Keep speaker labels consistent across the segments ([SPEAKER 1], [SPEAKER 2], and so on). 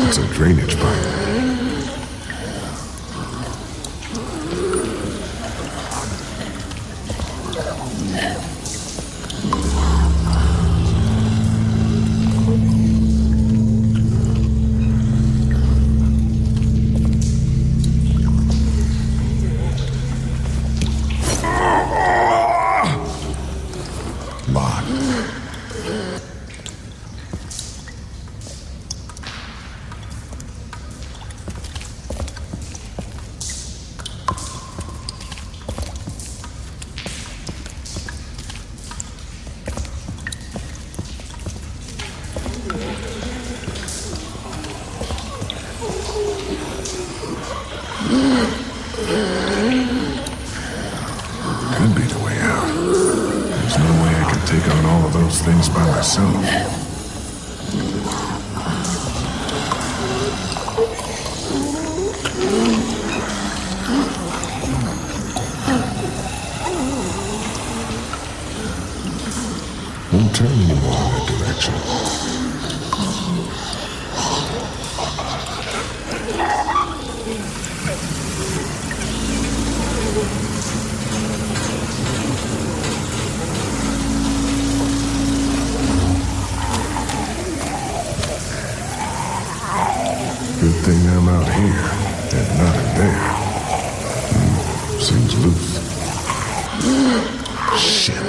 [SPEAKER 1] It's a drainage pipe. Could be the way out. There's no way I can take on all of those things by myself. Won't turn anymore in that direction. Good thing I'm out here and not in there. Seems loose. Shit.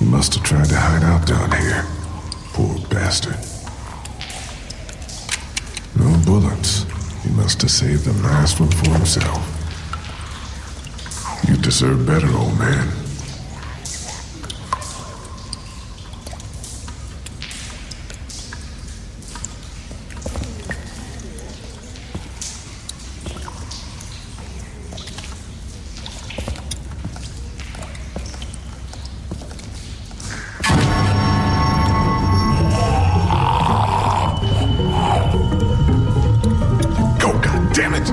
[SPEAKER 1] Must have tried to hide out down here. Poor bastard. No bullets. He must have saved the last one for himself. You deserve better, old man. Damn it!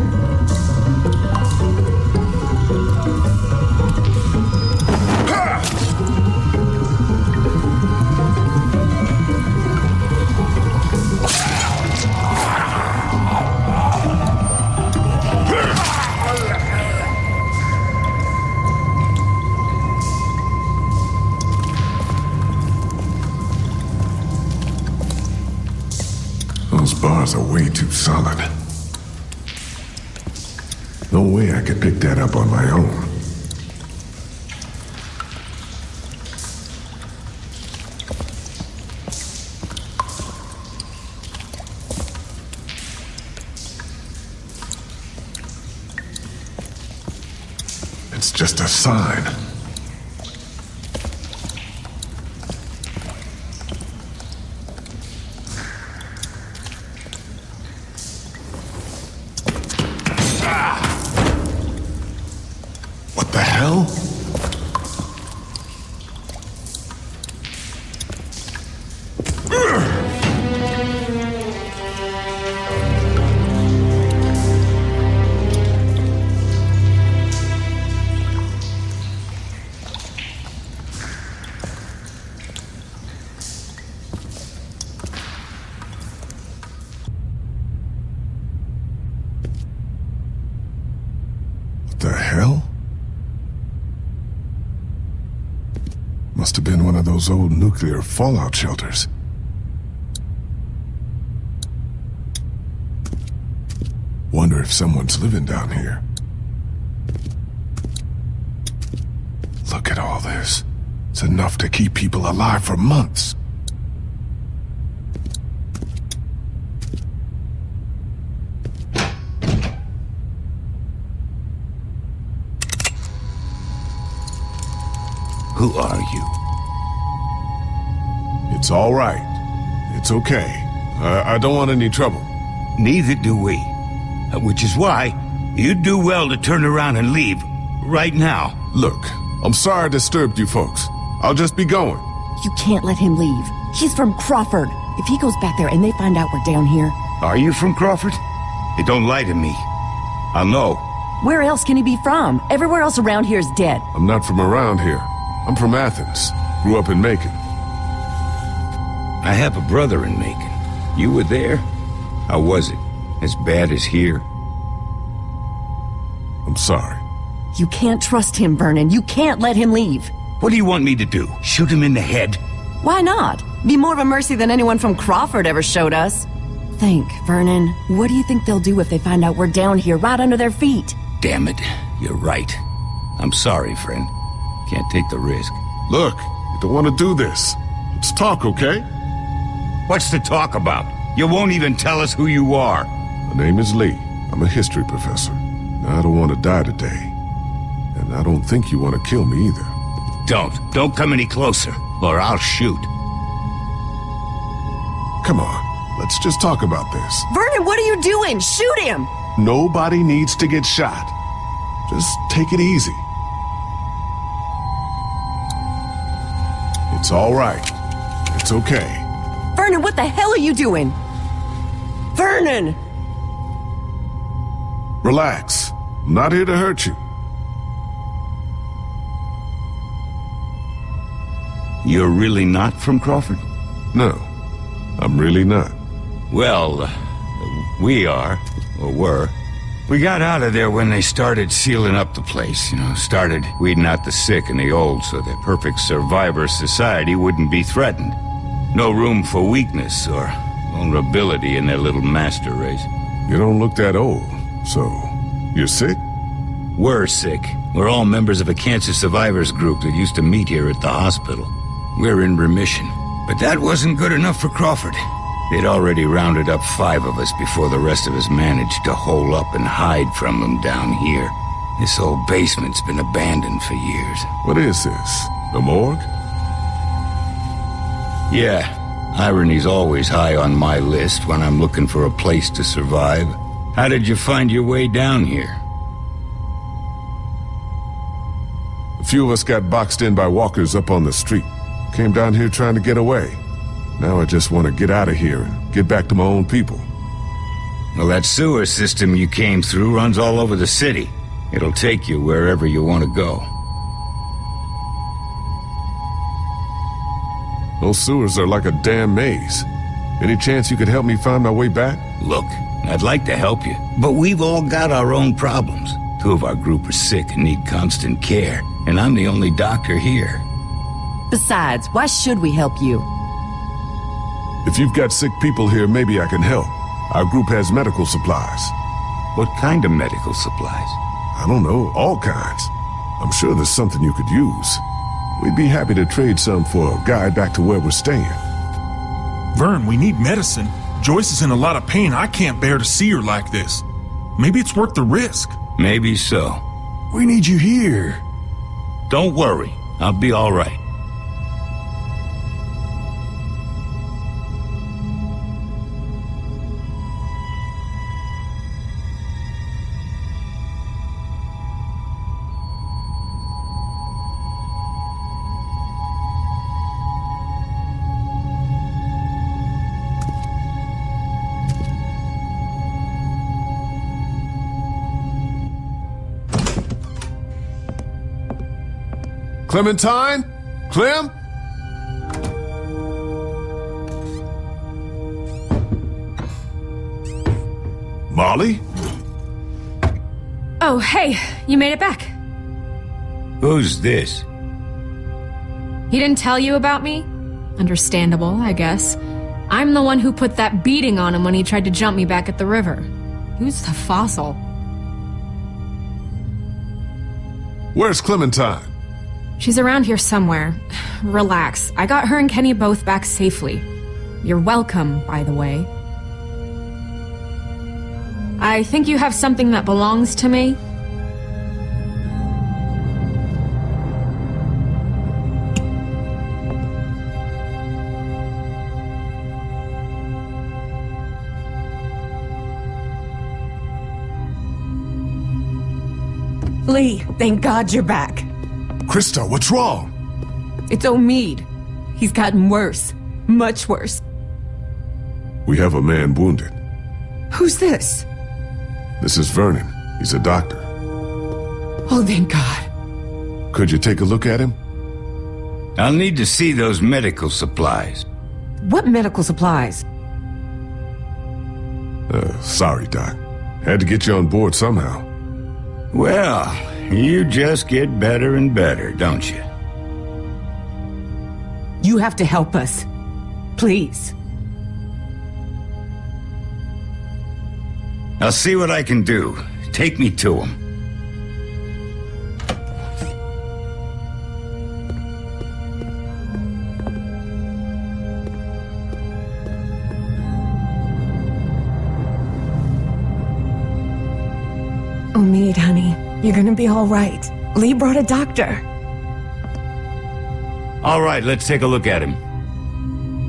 [SPEAKER 1] Those bars are way too solid. No way I could pick that up on my own. It's just a sign. What the hell? What the hell? Must have been one of those old nuclear fallout shelters. Wonder if someone's living down here. Look at all this. It's enough to keep people alive for months.
[SPEAKER 2] Who are you?
[SPEAKER 1] It's all right. It's okay. I don't want any trouble.
[SPEAKER 2] Neither do we. Which is why you'd do well to turn around and leave right now.
[SPEAKER 1] Look, I'm sorry I disturbed you folks. I'll just be going.
[SPEAKER 3] You can't let him leave. He's from Crawford. If he goes back there and they find out we're down here...
[SPEAKER 2] Are you from Crawford? They don't lie to me. I'll know.
[SPEAKER 3] Where else can he be from? Everywhere else around here is dead.
[SPEAKER 1] I'm not from around here. I'm from Athens. Grew up in Macon.
[SPEAKER 2] I have a brother in Macon. You were there? How was it? As bad as here?
[SPEAKER 1] I'm sorry.
[SPEAKER 3] You can't trust him, Vernon. You can't let him leave.
[SPEAKER 2] What do you want me to do? Shoot him in the head?
[SPEAKER 3] Why not? Be more of a mercy than anyone from Crawford ever showed us. Think, Vernon. What do you think they'll do if they find out we're down here right under their feet?
[SPEAKER 2] Damn it. You're right. I'm sorry, friend. Can't take the risk.
[SPEAKER 1] Look, you don't want to do this. Let's talk, okay?
[SPEAKER 2] What's to talk about? You won't even tell us who you are.
[SPEAKER 1] My name is Lee. I'm a history professor. Now, I don't want to die today. And I don't think you want to kill me either.
[SPEAKER 2] Don't come any closer, or I'll shoot.
[SPEAKER 1] Come on, let's just talk about this.
[SPEAKER 3] Vernon, what are you doing? Shoot him!
[SPEAKER 1] Nobody needs to get shot. Just take it easy. It's all right. It's okay.
[SPEAKER 3] Vernon, what the hell are you doing? Vernon!
[SPEAKER 1] Relax. I'm not here to hurt you.
[SPEAKER 2] You're really not from Crawford?
[SPEAKER 1] No, I'm really not.
[SPEAKER 2] Well, we are, or were. We got out of there when they started sealing up the place, started weeding out the sick and the old so that perfect survivor society wouldn't be threatened. No room for weakness or vulnerability in their little master race.
[SPEAKER 1] You don't look that old, so you're sick?
[SPEAKER 2] We're sick. We're all members of a cancer survivors group that used to meet here at the hospital. We're in remission. But that wasn't good enough for Crawford. They'd already rounded up 5 of us before the rest of us managed to hole up and hide from them down here. This old basement's been abandoned for years.
[SPEAKER 1] What is this? The morgue?
[SPEAKER 2] Yeah, irony's always high on my list when I'm looking for a place to survive. How did you find your way down here?
[SPEAKER 1] A few of us got boxed in by walkers up on the street. Came down here trying to get away. Now I just want to get out of here and get back to my own people.
[SPEAKER 2] Well, that sewer system you came through runs all over the city. It'll take you wherever you want to go.
[SPEAKER 1] Those sewers are like a damn maze. Any chance you could help me find my way back?
[SPEAKER 2] Look, I'd like to help you, but we've all got our own problems. 2 of our group are sick and need constant care, and I'm the only doctor here.
[SPEAKER 3] Besides, why should we help you?
[SPEAKER 1] If you've got sick people here, maybe I can help. Our group has medical supplies.
[SPEAKER 2] What kind of medical supplies?
[SPEAKER 1] I don't know, all kinds. I'm sure there's something you could use. We'd be happy to trade some for a guide back to where we're staying.
[SPEAKER 4] Vern, we need medicine. Joyce is in a lot of pain. I can't bear to see her like this. Maybe it's worth the risk.
[SPEAKER 2] Maybe so.
[SPEAKER 4] We need you here.
[SPEAKER 2] Don't worry. I'll be all right.
[SPEAKER 1] Clementine? Clem? Molly?
[SPEAKER 5] Oh, hey, you made it back.
[SPEAKER 2] Who's this?
[SPEAKER 5] He didn't tell you about me? Understandable, I guess. I'm the one who put that beating on him when he tried to jump me back at the river. Who's the fossil?
[SPEAKER 1] Where's Clementine?
[SPEAKER 5] She's around here somewhere. Relax. I got her and Kenny both back safely. You're welcome, by the way. I think you have something that belongs to me.
[SPEAKER 3] Lee, thank God you're back.
[SPEAKER 1] Krista, what's wrong?
[SPEAKER 3] It's Omid. He's gotten worse. Much worse.
[SPEAKER 1] We have a man wounded.
[SPEAKER 3] Who's this?
[SPEAKER 1] This is Vernon. He's a doctor.
[SPEAKER 3] Oh, thank God.
[SPEAKER 1] Could you take a look at him?
[SPEAKER 2] I'll need to see those medical supplies.
[SPEAKER 3] What medical supplies?
[SPEAKER 1] Sorry, Doc. Had to get you on board somehow.
[SPEAKER 2] Well, you just get better and better, don't you?
[SPEAKER 3] You have to help us. Please.
[SPEAKER 2] I'll see what I can do. Take me to him.
[SPEAKER 3] Omid, honey, you're gonna be all right. Lee brought a doctor.
[SPEAKER 2] All right, let's take a look at him.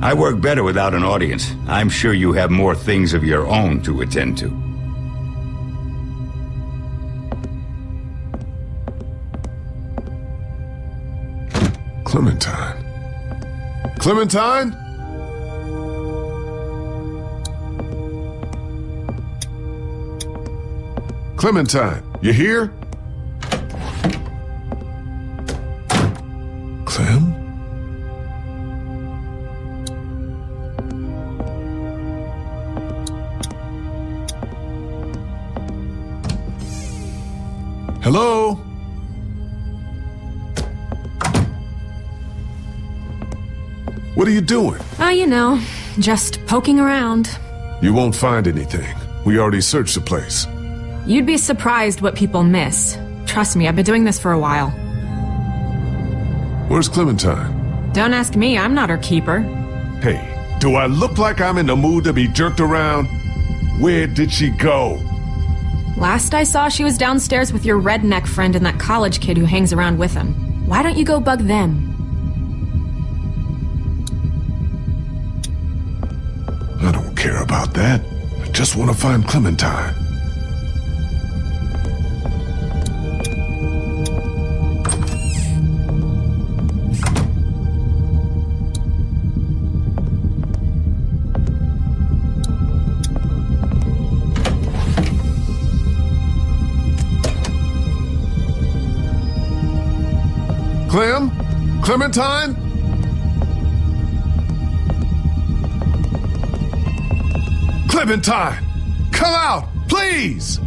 [SPEAKER 2] I work better without an audience. I'm sure you have more things of your own to attend to.
[SPEAKER 1] Clementine. Clementine? Clementine, you here? Clem? Hello? What are you doing?
[SPEAKER 5] Oh, you know, just poking around.
[SPEAKER 1] You won't find anything. We already searched the place.
[SPEAKER 5] You'd be surprised what people miss. Trust me, I've been doing this for a while.
[SPEAKER 1] Where's Clementine?
[SPEAKER 5] Don't ask me, I'm not her keeper.
[SPEAKER 1] Hey, do I look like I'm in the mood to be jerked around? Where did she go?
[SPEAKER 5] Last I saw, she was downstairs with your redneck friend and that college kid who hangs around with him. Why don't you go bug them?
[SPEAKER 1] I don't care about that. I just want to find Clementine. Clem? Clementine? Clementine! Come out, please!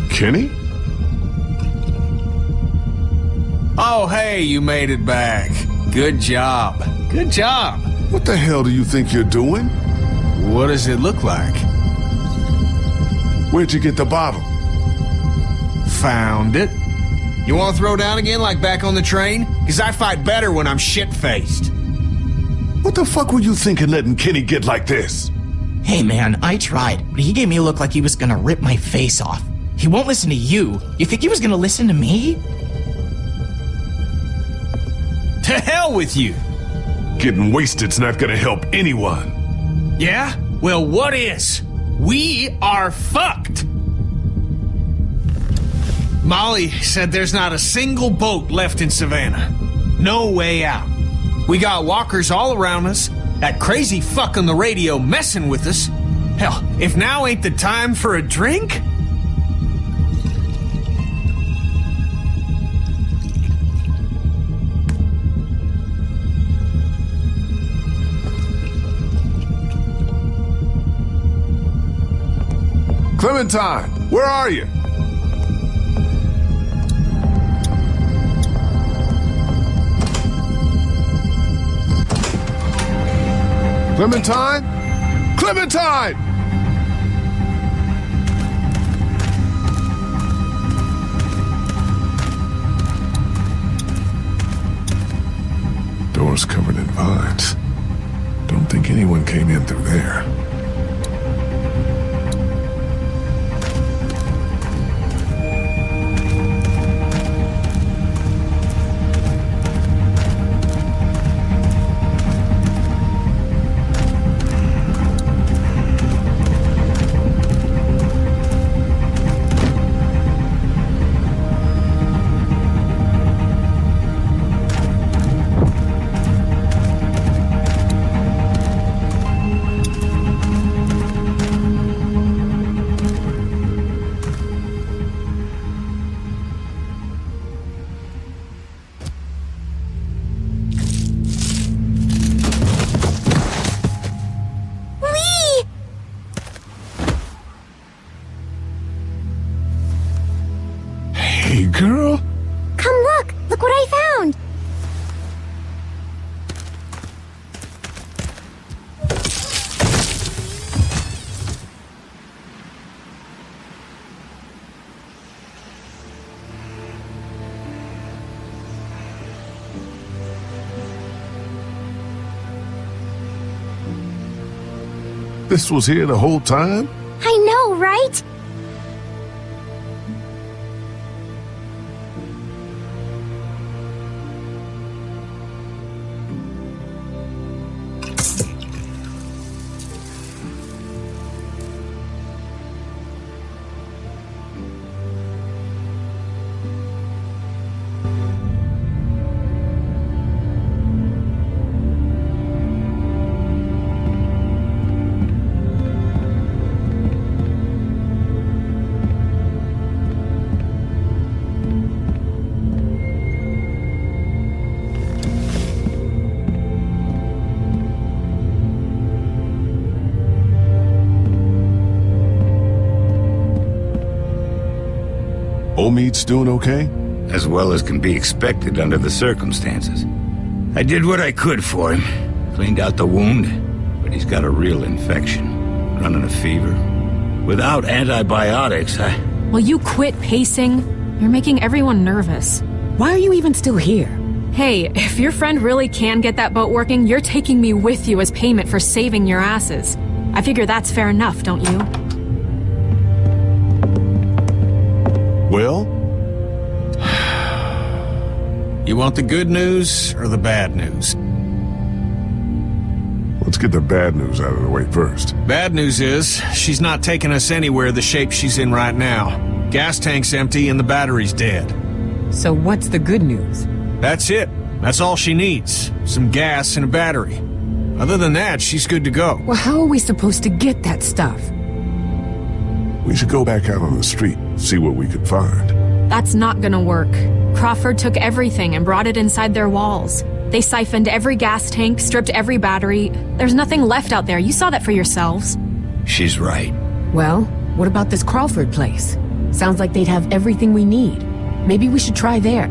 [SPEAKER 1] Kenny?
[SPEAKER 6] Oh, hey, you made it back. Good job. Good job.
[SPEAKER 1] What the hell do you think you're doing?
[SPEAKER 6] What does it look like?
[SPEAKER 1] Where'd you get the bottle?
[SPEAKER 6] Found it. You want to throw down again like back on the train? Because I fight better when I'm shit-faced.
[SPEAKER 1] What the fuck were you thinking letting Kenny get like this?
[SPEAKER 7] Hey man, I tried, but he gave me a look like he was gonna rip my face off. He won't listen to you. You think he was gonna listen to me?
[SPEAKER 6] To hell with you!
[SPEAKER 1] Getting wasted's not gonna help anyone.
[SPEAKER 6] Yeah? Well, what is? We are fucked! Molly said there's not a single boat left in Savannah. No way out. We got walkers all around us, that crazy fuck on the radio messing with us. Hell, if now ain't the time for a drink?
[SPEAKER 1] Clementine, where are you? Clementine? Clementine! Door's covered in vines. Don't think anyone came in through there. Hey, girl.
[SPEAKER 8] Come look! Look what I found!
[SPEAKER 1] This was here the whole time?
[SPEAKER 8] I know, right?
[SPEAKER 1] Omid's doing okay?
[SPEAKER 2] As well as can be expected under the circumstances. I did what I could for him. Cleaned out the wound, but he's got a real infection. Running a fever. Without antibiotics,
[SPEAKER 5] Will you quit pacing? You're making everyone nervous.
[SPEAKER 3] Why are you even still here?
[SPEAKER 5] Hey, if your friend really can get that boat working, you're taking me with you as payment for saving your asses. I figure that's fair enough, don't you?
[SPEAKER 1] Well?
[SPEAKER 6] You want the good news or the bad news?
[SPEAKER 1] Let's get the bad news out of the way first.
[SPEAKER 6] Bad news is, she's not taking us anywhere the shape she's in right now. Gas tank's empty and the battery's dead.
[SPEAKER 3] So what's the good news?
[SPEAKER 6] That's it. That's all she needs. Some gas and a battery. Other than that, she's good to go.
[SPEAKER 3] Well, how are we supposed to get that stuff?
[SPEAKER 1] We should go back out on the street, see what we could find.
[SPEAKER 5] That's not gonna work. Crawford took everything and brought it inside their walls. They siphoned every gas tank, stripped every battery. There's nothing left out there. You saw that for yourselves.
[SPEAKER 2] she's right.
[SPEAKER 3] Well, what about this Crawford place? Sounds like they'd have everything we need. Maybe we should try there.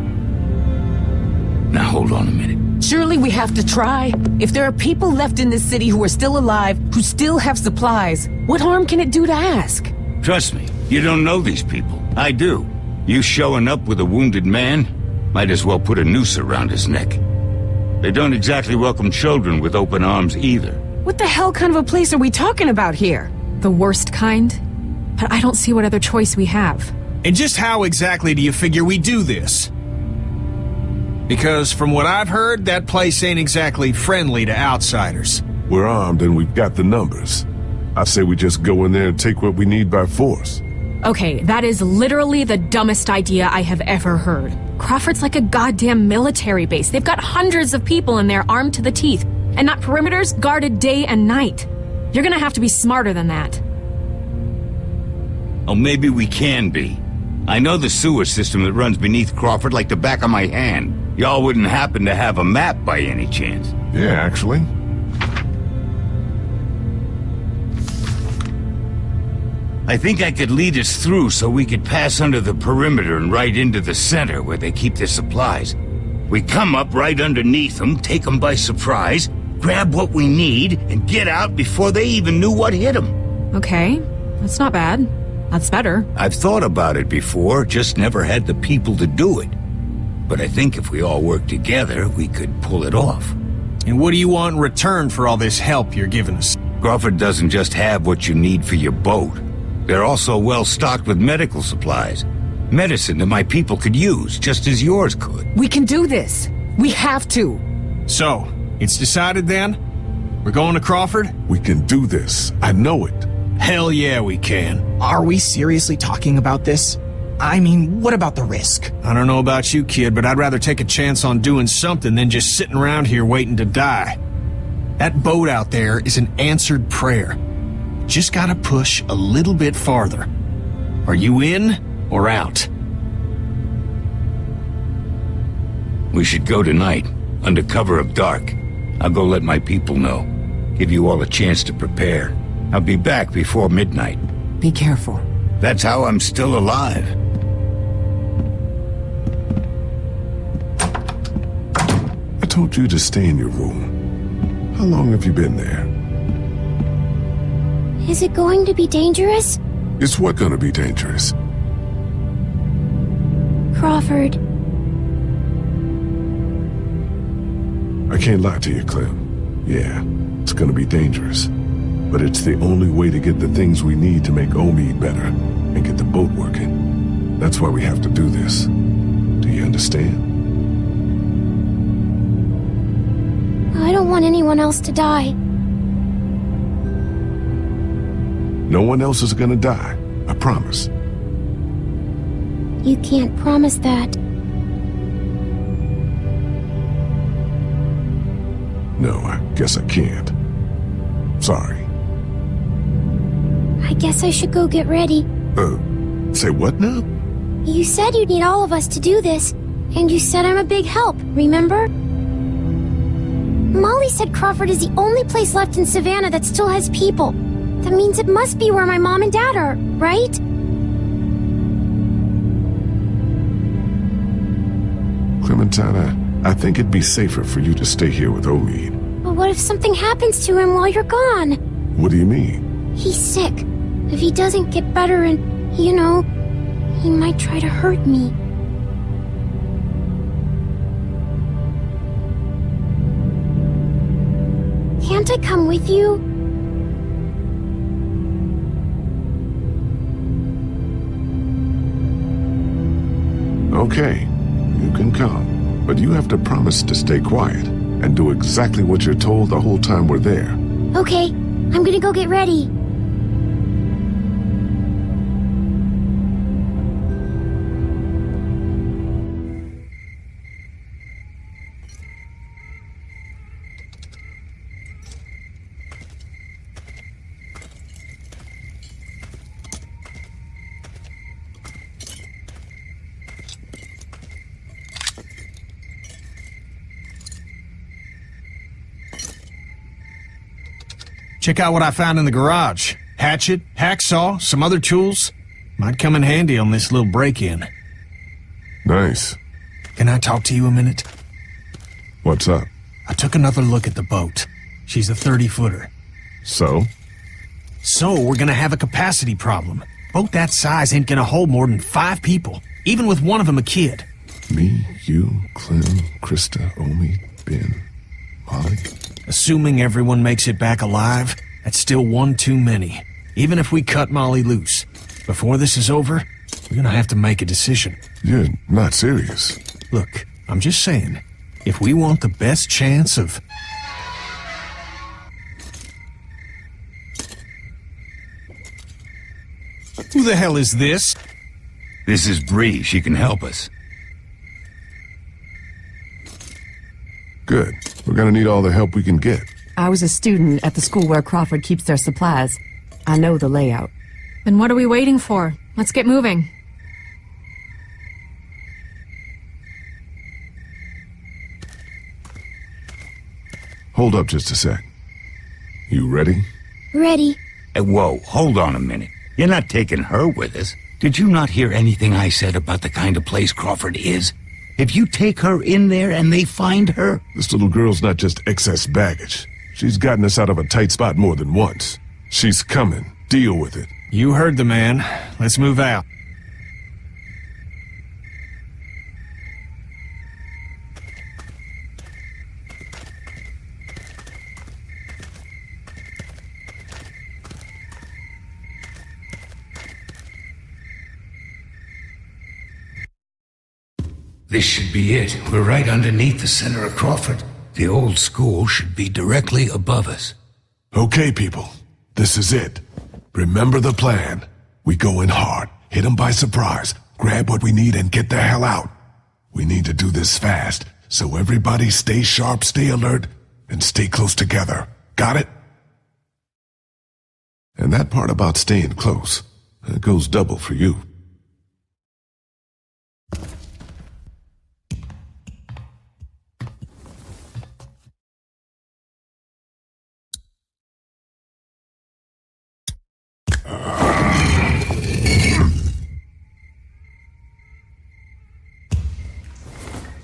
[SPEAKER 2] Now hold on a minute.
[SPEAKER 3] Surely we have to try. If there are people left in this city who are still alive, who still have supplies, what harm can it do to ask?
[SPEAKER 2] Trust me, you don't know these people. I do. You showing up with a wounded man? Might as well put a noose around his neck. They don't exactly welcome children with open arms either.
[SPEAKER 3] What the hell kind of a place are we talking about here?
[SPEAKER 5] The worst kind? But I don't see what other choice we have.
[SPEAKER 6] And just how exactly do you figure we do this? Because from what I've heard, that place ain't exactly friendly to outsiders.
[SPEAKER 1] We're armed and we've got the numbers. I say we just go in there and take what we need by force.
[SPEAKER 5] Okay, that is literally the dumbest idea I have ever heard. Crawford's like a goddamn military base. They've got hundreds of people in there armed to the teeth, and that perimeter's guarded day and night. You're gonna have to be smarter than that.
[SPEAKER 2] Oh, maybe we can be. I know the sewer system that runs beneath Crawford like the back of my hand. Y'all wouldn't happen to have a map by any chance?
[SPEAKER 1] Yeah, actually.
[SPEAKER 2] I think I could lead us through so we could pass under the perimeter and right into the center where they keep their supplies. We come up right underneath them, take them by surprise, grab what we need, and get out before they even knew what hit them.
[SPEAKER 5] Okay, that's not bad. That's better.
[SPEAKER 2] I've thought about it before, just never had the people to do it. But I think if we all work together, we could pull it off.
[SPEAKER 6] And what do you want in return for all this help you're giving us?
[SPEAKER 2] Crawford doesn't just have what you need for your boat. They're also well stocked with medical supplies. Medicine that my people could use, just as yours could.
[SPEAKER 3] We can do this. We have to.
[SPEAKER 6] So, it's decided then? We're going to Crawford?
[SPEAKER 1] We can do this. I know it.
[SPEAKER 6] Hell yeah, we can.
[SPEAKER 7] Are we seriously talking about this? I mean, what about the risk?
[SPEAKER 6] I don't know about you, kid, but I'd rather take a chance on doing something than just sitting around here waiting to die. That boat out there is an answered prayer. Just gotta push a little bit farther. Are you in or out?
[SPEAKER 2] We should go tonight, under cover of dark. I'll go let my people know. Give you all a chance to prepare. I'll be back before midnight.
[SPEAKER 3] Be careful.
[SPEAKER 2] That's how I'm still alive.
[SPEAKER 1] I told you to stay in your room. How long have you been there?
[SPEAKER 8] Is it going to be dangerous?
[SPEAKER 1] It's what gonna be dangerous?
[SPEAKER 8] Crawford.
[SPEAKER 1] I can't lie to you, Clem. Yeah, it's gonna be dangerous. But it's the only way to get the things we need to make Omid better and get the boat working. That's why we have to do this. Do you understand?
[SPEAKER 8] I don't want anyone else to die.
[SPEAKER 1] No one else is gonna die. I promise.
[SPEAKER 8] You can't promise that.
[SPEAKER 1] No, I guess I can't. Sorry.
[SPEAKER 8] I guess I should go get ready.
[SPEAKER 1] Say what now?
[SPEAKER 8] You said you'd need all of us to do this, and you said I'm a big help, remember? Molly said Crawford is the only place left in Savannah that still has people. That means it must be where my mom and dad are, right?
[SPEAKER 1] Clementine, I think it'd be safer for you to stay here with Omid.
[SPEAKER 8] But what if something happens to him while you're gone?
[SPEAKER 1] What do you mean?
[SPEAKER 8] He's sick. If he doesn't get better and, you know, he might try to hurt me. Can't I come with you?
[SPEAKER 1] Okay, you can come. But you have to promise to stay quiet and do exactly what you're told the whole time we're there.
[SPEAKER 8] Okay, I'm gonna go get ready.
[SPEAKER 6] Check out what I found in the garage. Hatchet, hacksaw, some other tools. Might come in handy on this little break-in.
[SPEAKER 1] Nice.
[SPEAKER 6] Can I talk to you a minute?
[SPEAKER 1] What's up?
[SPEAKER 6] I took another look at the boat. She's a 30-footer.
[SPEAKER 1] So?
[SPEAKER 6] So, we're gonna have a capacity problem. Boat that size ain't gonna hold more than 5 people, even with one of them a kid.
[SPEAKER 1] Me, you, Clem, Krista, Omid, Ben, Molly.
[SPEAKER 6] Assuming everyone makes it back alive, that's still one too many. Even if we cut Molly loose. Before this is over, We're gonna have to make a decision.
[SPEAKER 1] You're not serious.
[SPEAKER 6] Look, I'm just saying, if we want the best chance of... Who the hell is this?
[SPEAKER 2] This is Bree. She can help us.
[SPEAKER 1] Good. We're gonna need all the help we can get.
[SPEAKER 3] I was a student at the school where Crawford keeps their supplies. I know the layout.
[SPEAKER 5] Then what are we waiting for? Let's get moving.
[SPEAKER 1] Hold up just a sec. You ready?
[SPEAKER 8] Ready.
[SPEAKER 2] Hey, whoa, hold on a minute. You're not taking her with us. Did you not hear anything I said about the kind of place Crawford is? If you take her in there and they find her...
[SPEAKER 1] This little girl's not just excess baggage. She's gotten us out of a tight spot more than once. She's coming. Deal with it.
[SPEAKER 6] You heard the man. Let's move out.
[SPEAKER 2] This should be it. We're right underneath the center of Crawford. The old school should be directly above us.
[SPEAKER 1] Okay, people. This is it. Remember the plan. We go in hard, hit them by surprise, grab what we need and get the hell out. We need to do this fast, so everybody stay sharp, stay alert, and stay close together. Got it? And that part about staying close, that goes double for you.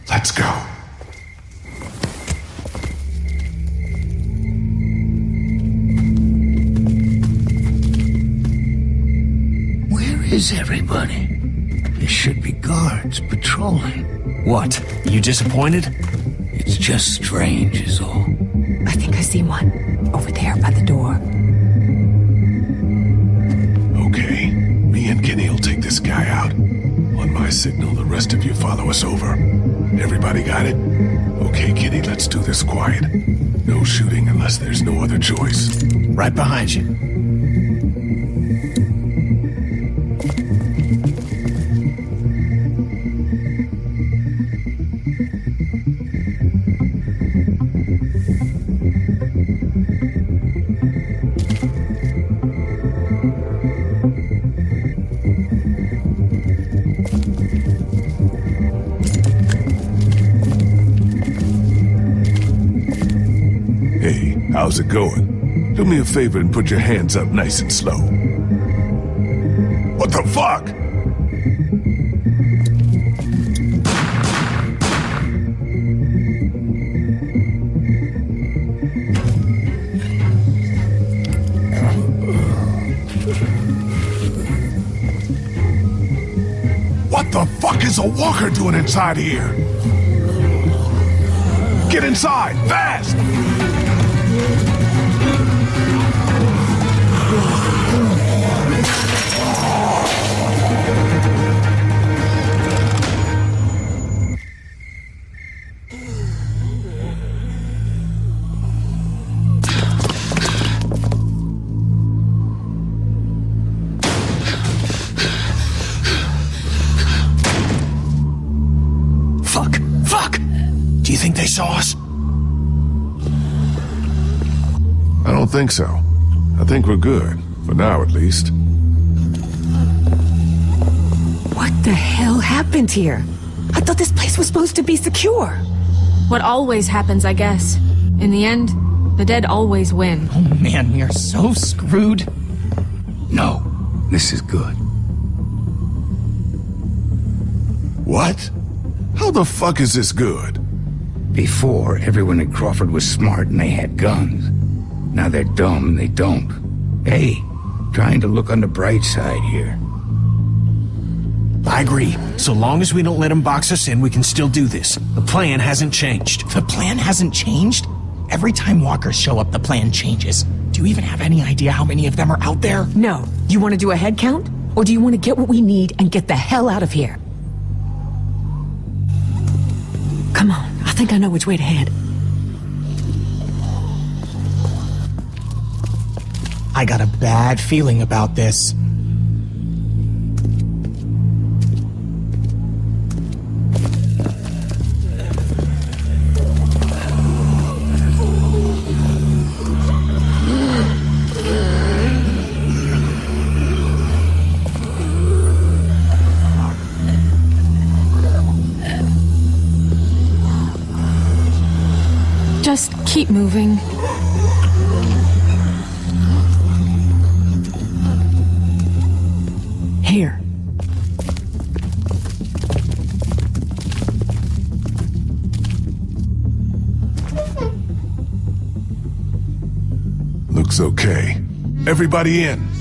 [SPEAKER 1] Let's go.
[SPEAKER 2] Where is everybody? There should be guards patrolling.
[SPEAKER 6] What? You disappointed?
[SPEAKER 2] It's just strange is all.
[SPEAKER 3] I think I see one. Over there by the door.
[SPEAKER 1] Okay, me and Kenny will take this guy out. On my signal, the rest of you follow us over. Everybody got it? Okay, Kenny, let's do this quiet. No shooting unless there's no other choice.
[SPEAKER 6] Right behind you.
[SPEAKER 1] How's it going? Do me a favor and put your hands up nice and slow. What the fuck? What the fuck is a walker doing inside here? Get inside, fast!
[SPEAKER 6] Fuck! Do you think they saw us?
[SPEAKER 1] I don't think so. I think we're good. For now, at least.
[SPEAKER 3] What the hell happened here? I thought this place was supposed to be secure.
[SPEAKER 5] What always happens, I guess. In the end, the dead always win.
[SPEAKER 7] Oh man, we are so screwed.
[SPEAKER 2] No, this is good.
[SPEAKER 1] What? How the fuck is this good?
[SPEAKER 2] Before, everyone in Crawford was smart and they had guns. Now they're dumb and they don't. Hey, trying to look on the bright side here.
[SPEAKER 6] I agree. So long as we don't let them box us in, we can still do this. The plan hasn't changed.
[SPEAKER 7] The plan hasn't changed? Every time walkers show up, the plan changes. Do you even have any idea how many of them are out there?
[SPEAKER 3] No. You want to do a head count?
[SPEAKER 9] Or do you want to get what we need and get the hell out of here?
[SPEAKER 3] Come on, I think I know which way to head.
[SPEAKER 7] I got a bad feeling about this.
[SPEAKER 5] Just keep moving.
[SPEAKER 3] Here.
[SPEAKER 1] Looks okay. Everybody in.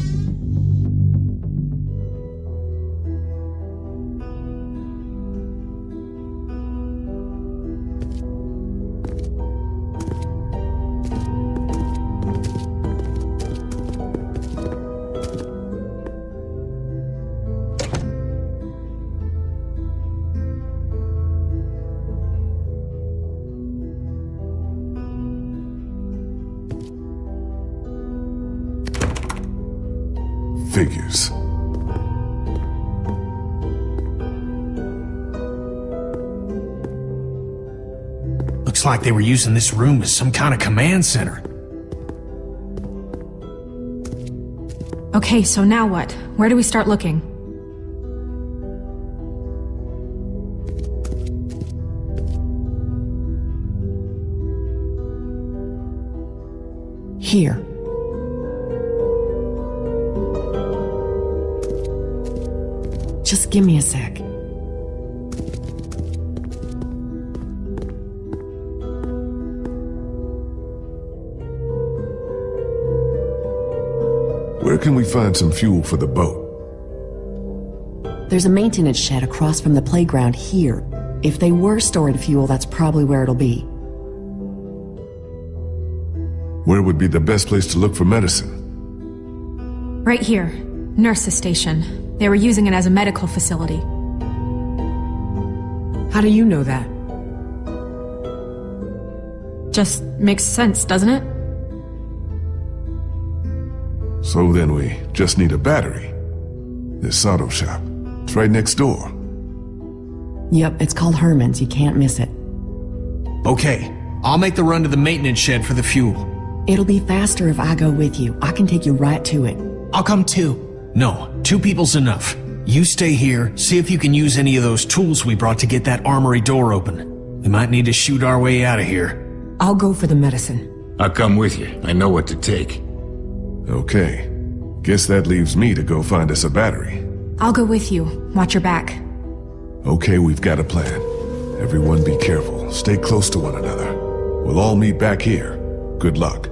[SPEAKER 1] Figures.
[SPEAKER 6] Looks like they were using this room as some kind of command center.
[SPEAKER 5] Okay, so now what? Where do we start looking?
[SPEAKER 3] Here. Just give me a sec.
[SPEAKER 1] Where can we find some fuel for the boat?
[SPEAKER 3] There's a maintenance shed across from the playground here. If they were storing fuel, that's probably where it'll be.
[SPEAKER 1] Where would be the best place to look for medicine?
[SPEAKER 5] Right here. Nurse's station. They were using it as a medical facility.
[SPEAKER 3] How do you know that?
[SPEAKER 5] Just makes sense, doesn't it?
[SPEAKER 1] So then we just need a battery. This auto shop. It's right next door.
[SPEAKER 3] Yep, it's called Herman's. You can't miss it.
[SPEAKER 6] Okay, I'll make the run to the maintenance shed for the fuel.
[SPEAKER 3] It'll be faster if I go with you. I can take you right to it.
[SPEAKER 7] I'll come too.
[SPEAKER 6] No, 2 people's enough. You stay here, see if you can use any of those tools we brought to get that armory door open. We might need to shoot our way out of here.
[SPEAKER 9] I'll go for the medicine.
[SPEAKER 2] I'll come with you. I know what to take.
[SPEAKER 1] Okay. Guess that leaves me to go find us a battery.
[SPEAKER 5] I'll go with you. Watch your back.
[SPEAKER 1] Okay, we've got a plan. Everyone be careful. Stay close to one another. We'll all meet back here. Good luck.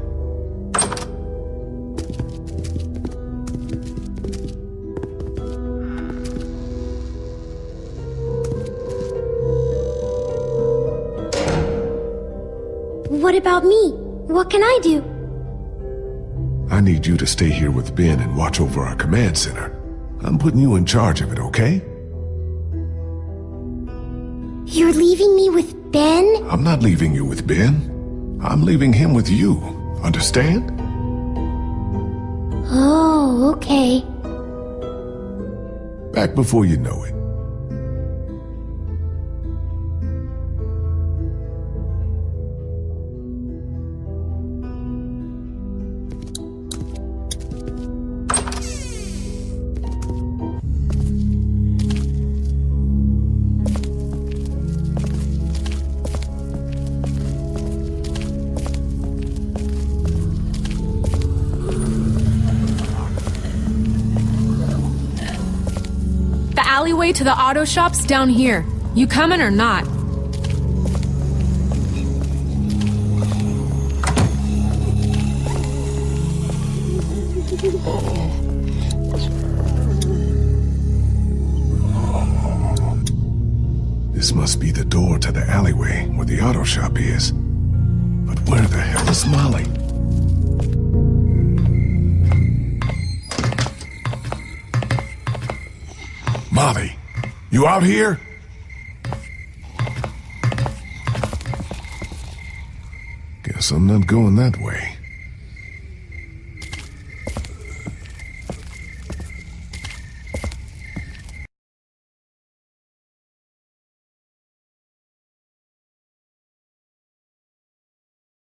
[SPEAKER 8] What about me? What can I do?
[SPEAKER 1] I need you to stay here with Ben and watch over our command center. I'm putting you in charge of it, okay?
[SPEAKER 8] You're leaving me with Ben?
[SPEAKER 1] I'm not leaving you with Ben. I'm leaving him with you. Understand?
[SPEAKER 8] Oh, okay.
[SPEAKER 1] Back before you know it.
[SPEAKER 5] Alleyway to the auto shop's down here. You coming or not?
[SPEAKER 1] This must be the door to the alleyway where the auto shop is. But where the hell is Molly? Molly, you out here? Guess I'm not going that way.